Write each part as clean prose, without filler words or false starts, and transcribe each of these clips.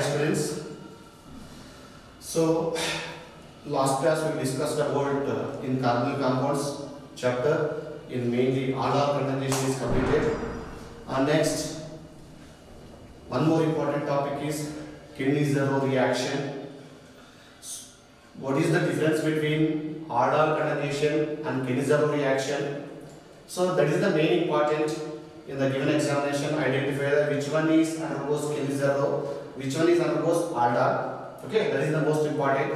students. So last class we discussed about in carbonyl compounds chapter in mainly all condensation is completed. And next one more important topic is Kidney-Zero reaction. What is the difference between aldol condensation and Kidney-Zero reaction? So that is the main important in the given examination. Identify which one is undergoes Kidney-Zero, which one is undergoes aldol. Okay, that is the most important.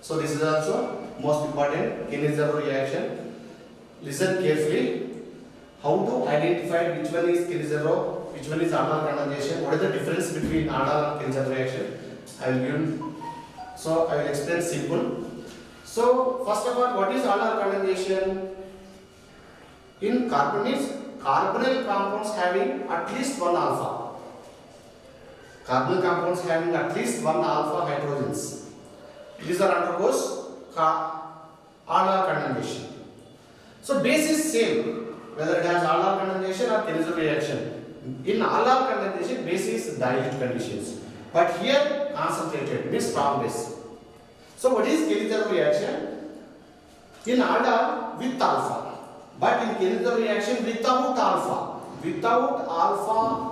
So this is also most important Kidney-Zero reaction. Listen carefully. How to identify which one is Kidney-Zero, which one is aldol condensation? What is the difference between aldol and Kidney-Zero reaction? I will give. So I will explain simple. So first of all, what is aldol condensation? In carbonyl compounds having at least one alpha. Carbonyl compounds having at least one alpha hydrogens. These are undergoes aldol condensation. So base is same whether it has aldol condensation or Kidney-Zero reaction. In aldol condensation, base is dilute conditions, but here concentrated means strong base. So what is Kidney-Zero reaction? In aldol with alpha, but in Kidney-Zero reaction without alpha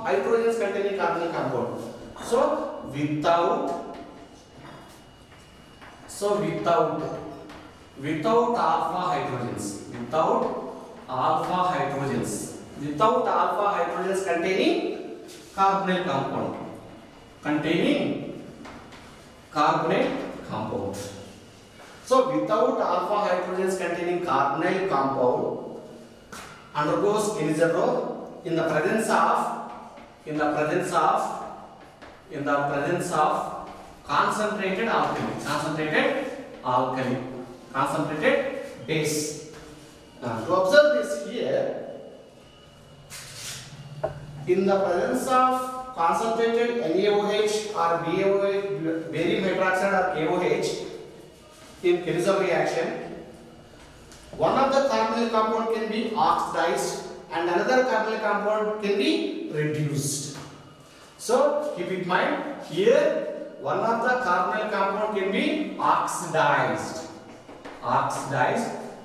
hydrogens containing carbonyl compound. So without alpha hydrogens containing carbonyl compound. So without alpha hydrogens containing carbonyl compound undergoes Kidney-Zero in the presence of concentrated base. Now to observe this here, in the presence of concentrated NaOH or BaOH, barium hydroxide or KOH in Kidney-Zero reaction, one of the carbonyl compound can be oxidized and another carbonyl compound can be reduced. So keep in mind here, one of the carbonyl compound can be oxidized,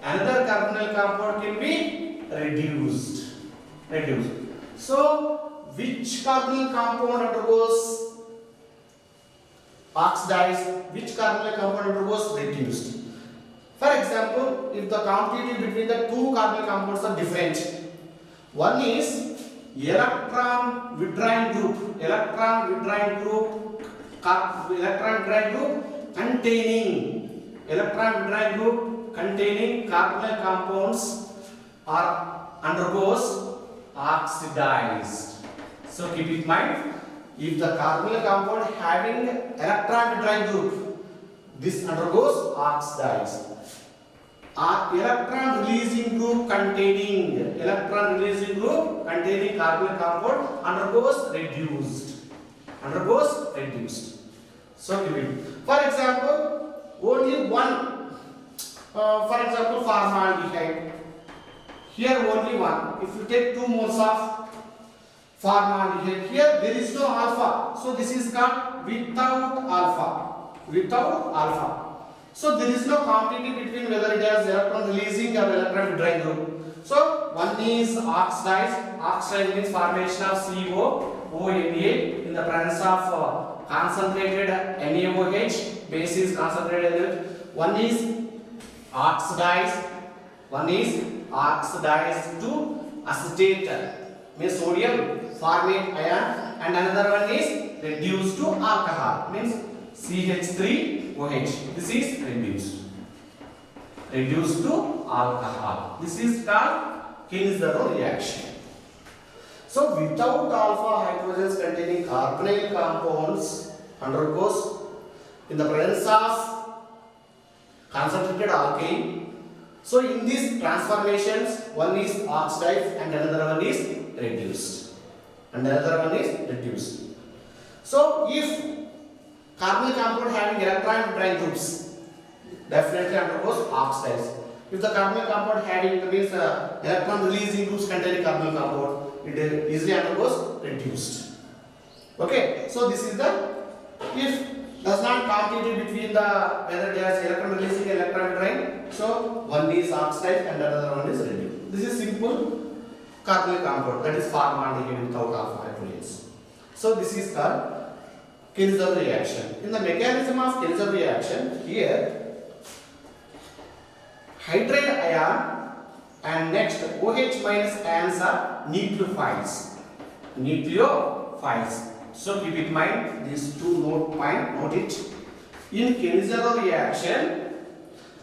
another carbonyl compound can be reduced. So which carbonyl compound undergoes oxidized, which carbonyl compound undergoes reduced? For example, if the quantity between the two carbonyl compounds are different, one is electron withdrawing group containing carbonyl compounds are undergoes oxidized. So keep in mind, if the carbonyl compound having electron withdrawing group, this undergoes oxidized. Electron releasing group containing carbonyl compound undergoes reduced. So keep it. For example, only one. For example, formaldehyde. Here only one. If you take 2 moles of formaldehyde, here there is no alpha. So this is called without alpha. So there is no competition between whether it has electron releasing or electron withdrawing group. So one is oxidized. Oxidized means formation of COONA in the presence of concentrated NaOH. Base is concentrated. One is oxidized to acetate means sodium formate ion, and another one is reduced to alcohol means CH3OH. This is reduced to alcohol. This is called Kidney-Zero reaction. So without alpha hydrogens containing carbonyl compounds undergoes in the presence of concentrated alkane. So in these transformations, one is oxidized and another one is reduced. So if carbonyl compound having electron withdrawing groups, definitely undergoes oxidized. If the carbonyl compound having electron releasing groups containing carbonyl compound, it easily undergoes reduced. Okay, so this is the If does not compete between the whether they are electron releasing electron withdrawing, so one is oxidized and another one is reduced. This is simple carbonyl compound, that is formaldehyde without alpha hydrogens. So this is called Kinzhauer reaction. In the mechanism of Kinzhauer reaction, here hydride ion and next OH minus ions are nucleophiles. Nucleophiles. So keep in mind these two note it. In Kinzhauer reaction,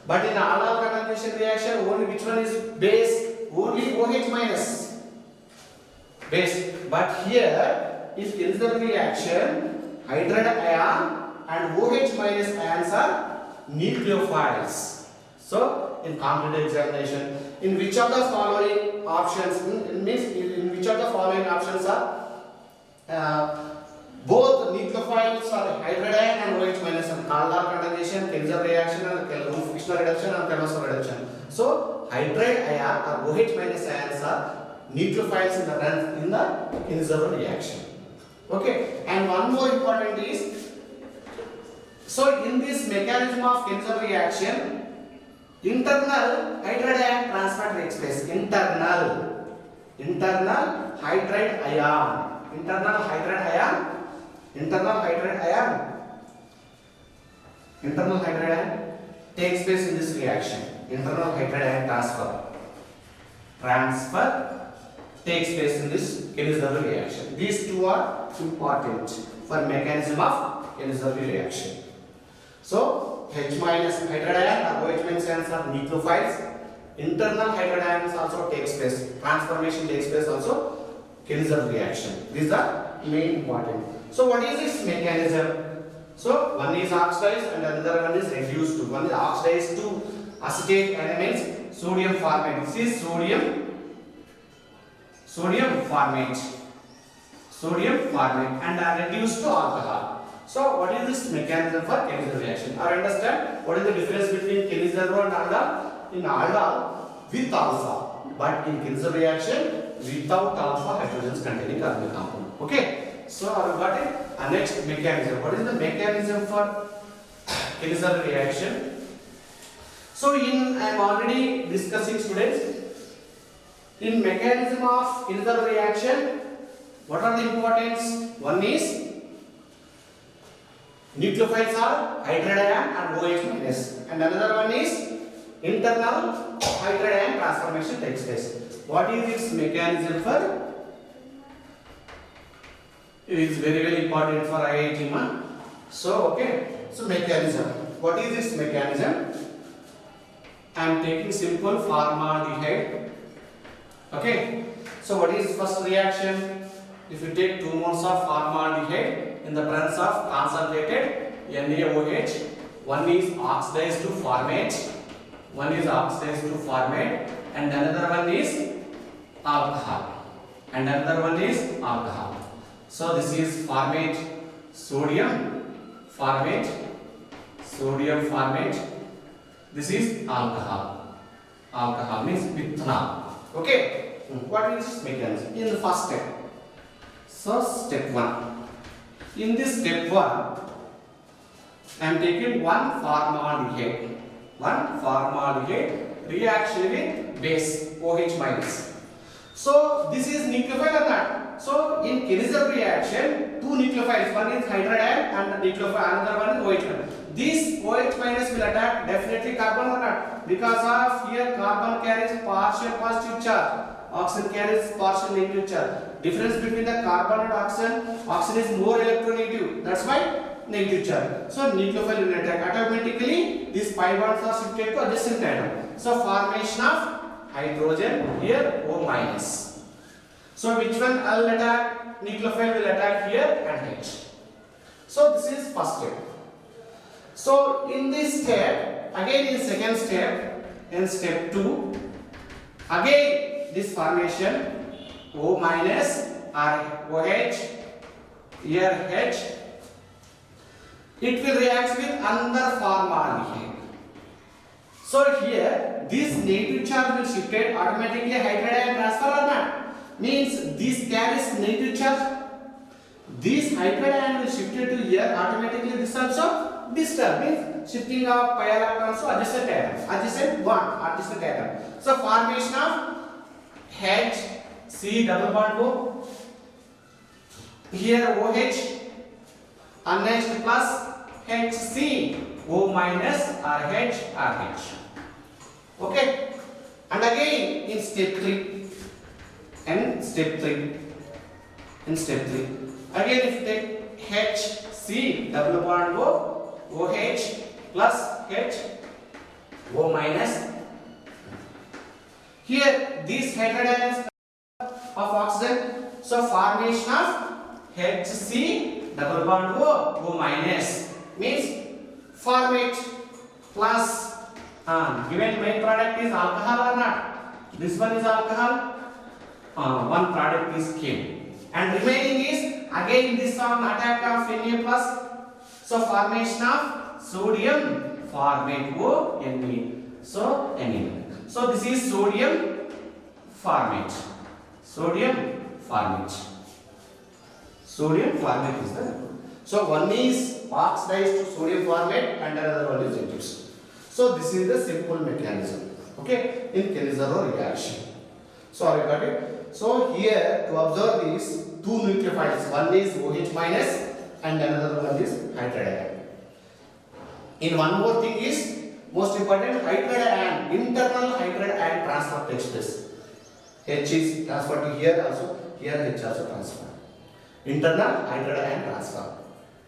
but in Aldol condensation reaction, only which one is base? Only OH minus base. But here, in Kinzhauer reaction, hydride ion and OH minus ions are nucleophiles. So in competitive examination, in which of the following options in which of the following options are both nucleophiles are hydride ion and OH minus and Aldol condensation, Kinzhauer reaction and frictional reduction and Karnow reduction. So hydride ion or OH minus ions are nucleophiles in the Kinzhauer reaction. Okay, and one more important is, so in this mechanism of Kinzhauer reaction, internal hydride ion transfer takes place. Internal hydride ion. Internal hydride ion takes place in this reaction. Internal hydride ion transfer takes place in this Kinzhauer reaction. These two are important for mechanism of Kinzhauer reaction. So H minus hydride ion or OH minus ions are nucleophiles. Internal hydride ions also takes place. Transformation takes place also Kinzhauer reaction. These are main important. So what is its mechanism? So one is oxidized and another one is reduced to. One is oxidized to acetate elements, sodium formate. This is sodium formate and are reduced to alcohol. So what is this mechanism for Kinzhauer reaction? Or understand what is the difference between Kinzhauer and Aldol? In Aldol with alpha, but in Kinzhauer reaction without alpha hydrogens containing carbonyl compound. Okay. So I have got it. Next mechanism. What is the mechanism for Kinzhauer reaction? So I am already discussing, students. In mechanism of Kinzhauer reaction, what are the importance? One is nucleophiles are hydride ion and OH minus, and another one is internal hydride ion transformation takes place. What is its mechanism for? It is very important for IIT man. So okay. So mechanism. What is this mechanism? I am taking simple formaldehyde. Okay. So what is first reaction? If you take 2 moles of formaldehyde in the presence of concentrated NaOH, one is oxidized to formate, and another one is alcohol. So this is formate, sodium formate. This is alcohol. Alcohol means methanol. Okay. What is this mechanism? In the first step. So step 1. In this step 1, I am taking one formaldehyde reaction with base OH minus. So this is nucleophile or not? So in Kinzhauer reaction, 2 nucleophiles, one is hydride ion and nucleophile, another one is OH minus. This OH minus will attack definitely carbon or not? Because of here carbon carries partial positive charge, oxygen carries partial negative charge. Difference between the carbon and oxygen is more electronegative. That's why negative charge. So nucleophile will attack. Automatically these pi bonds are shifted to adjacent atom. So formation of hydrogen here O minus. So which one will attack? Nucleophile will attack here and H. So this is first step. So in this step, again in second step, in step 2, again this formation O minus or OH, here H, it will react with another formaldehyde. So here this negative charge will shifted automatically hydride ion transfer or not? Means this carries negative charge. This hydride ion will shifted to here automatically this also disturbed, means shifting of pi electrons to adjacent atom. Adjacent one, adjacent atom. So formation of H C double bond O. Here OH and next plus HC O minus RH RH. Okay. And again in step 3. And step 3. In step 3. Again if you take HC double bond O OH plus H O minus. Here these heterodynes of oxygen. So formation of HC double bond O minus means formate plus given main product is alcohol or not. This one is alcohol. One product is cane. And remaining is again this one attack of Na plus. So formation of sodium formate O Na. So Na. So this is sodium formate. Sodium formate. Sodium formate is the. So one is oxidized to sodium formate and another one is reduced. So this is the simple mechanism. Okay, in Kenizaro reaction. So I got it. So here to observe these two nucleophiles. One is OH minus and another one is hydrogen. In one more thing is most important hydrogen internal hydrogen transfer takes place. H is transferred to here also. Here H also transferred. Internal hydrogen transfer.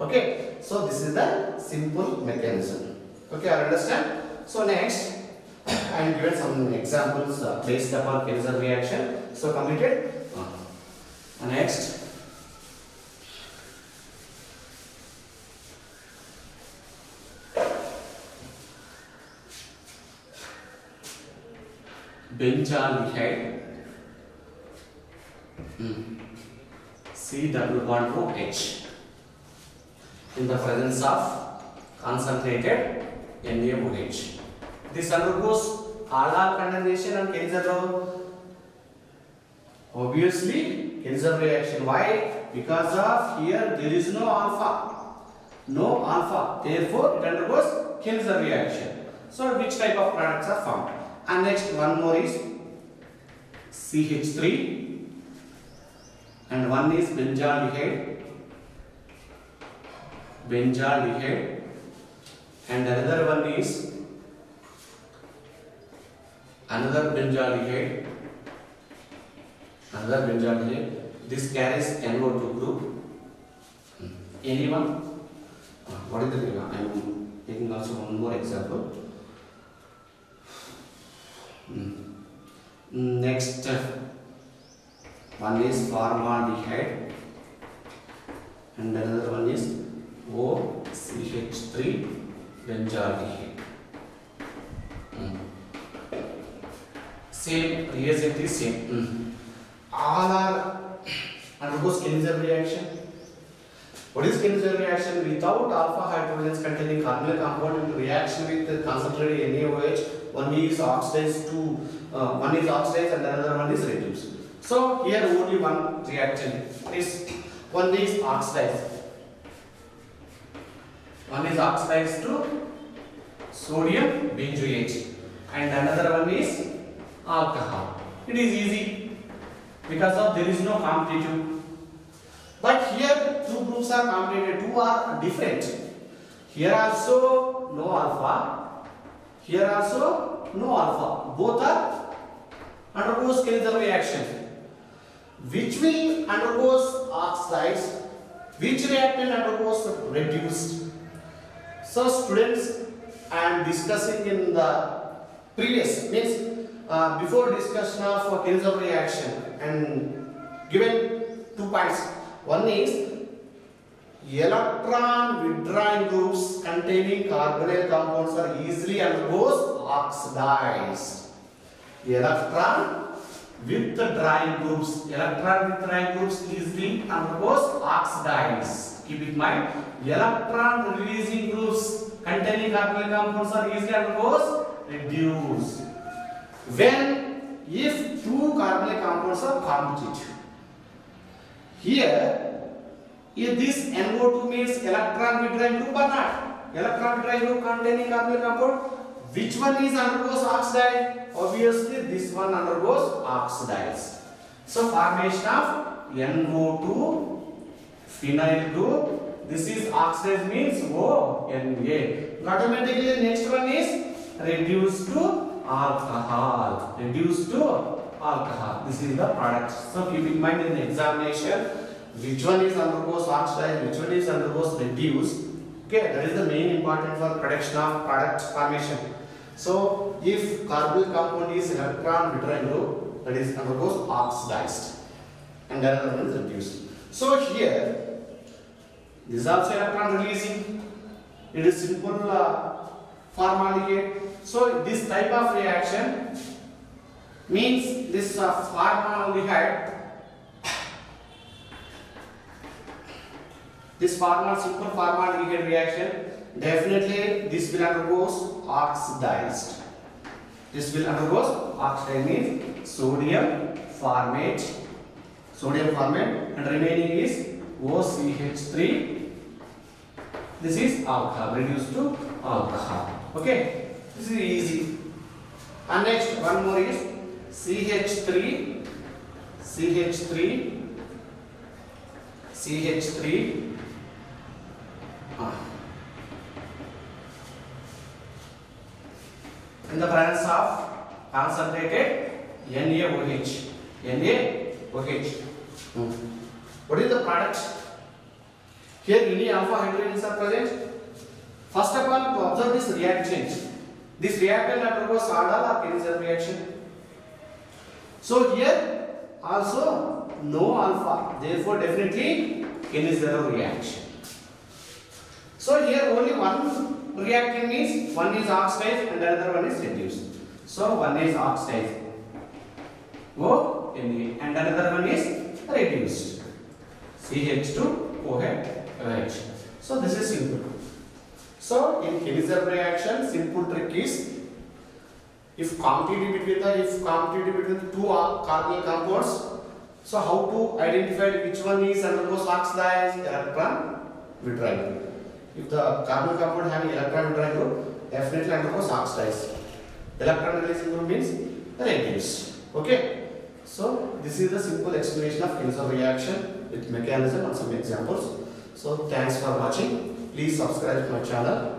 Okay, so this is the simple mechanism. Okay, I understand. So next, I am given some examples based upon Kenizaro reaction. So completed. Next, benzaldehyde. C double bond OH in the presence of concentrated NaOH. This undergoes Aldol condensation and Kenizaro. Obviously, Kenizaro reaction. Why? Because of here there is no alpha. No alpha. Therefore, it undergoes Kenizaro reaction. So, which type of products are formed? And next one more is CH3. And one is benzaldehyde, and another one is another benzaldehyde. This carries NO2 group. Anyone? What is the name? I am taking also one more example. Next. One is formaldehyde and another one is OCH3 benzaldehyde. Same reagent is same. All are undergoes Kenizaro reaction. What is Kenizaro reaction? Without alpha hydrogens containing carbonyl compound in reaction with the concentrated NaOH, one is oxidized and another one is reduced. So here only one reaction is one is oxidized. One is oxidized to sodium benzoate and another one is alcohol. It is easy because of there is no competitive. But here two groups are competitive, two are different. Here also no alpha, here also no alpha. Both are undergoes Kenizaro reaction. Which will undergoes oxidized, which reactant undergoes reduced. So students, I am discussing in the previous means before discussion of Kenizaro reaction and given 2 points. One is electron withdrawing groups containing carbonyl compounds are easily undergoes oxidized. Electron withdrawing groups easily undergoes oxidized. Keep in mind, electron releasing groups containing carbonyl compounds are easily undergoes reduced. When if two carbonyl compounds are competitive. Here If this NO2 means electron withdrawing group or not? Electron withdrawing group containing carbonyl compound. Which one is undergoes oxidized? Obviously, this one undergoes oxidized. So formation of NO2 phenyl group. This is oxidized means ONA. Automatically, next one is reduced to alcohol. Reduced to alcohol. This is the product. So keep in mind in the examination, which one is undergoes oxidized, which one is undergoes reduced. Okay, that is the main important for production of product formation. So if carbonyl compound is electron withdrawing group, that is undergoes oxidized, and another one is reduced. So here, this is also electron releasing. It is simple formaldehyde. So this type of reaction means this formaldehyde. This simple formaldehyde reaction, definitely this will undergoes oxidized. This will undergoes oxidized means sodium formate, and remaining is OCH3. This is alcohol, reduced to alcohol. Okay, this is easy. And next one more is CH3. In the presence of concentrated NaOH. What is the product? Here any alpha hydrogens are present. First of all, to observe this reaction. This reactant undergoes aldol or Kennesaw reaction. So here also no alpha. Therefore, definitely Kennesaw reaction. So here only one reactant means one is oxidized and another one is reduced. So one is oxidized, and another one is reduced, CH2OH. So this is simple. So in Kennesaw reaction, simple trick is if commutative between two carbonyl compounds. So how to identify which one is undergoes oxidized? Electron withdrawing. If the carbonyl compound having electron withdrawing group, definitely undergoes oxidized. Electron releasing group means reduced. Okay. So this is the simple explanation of Kennesaw reaction with mechanism and some examples. So thanks for watching. Please subscribe to my channel.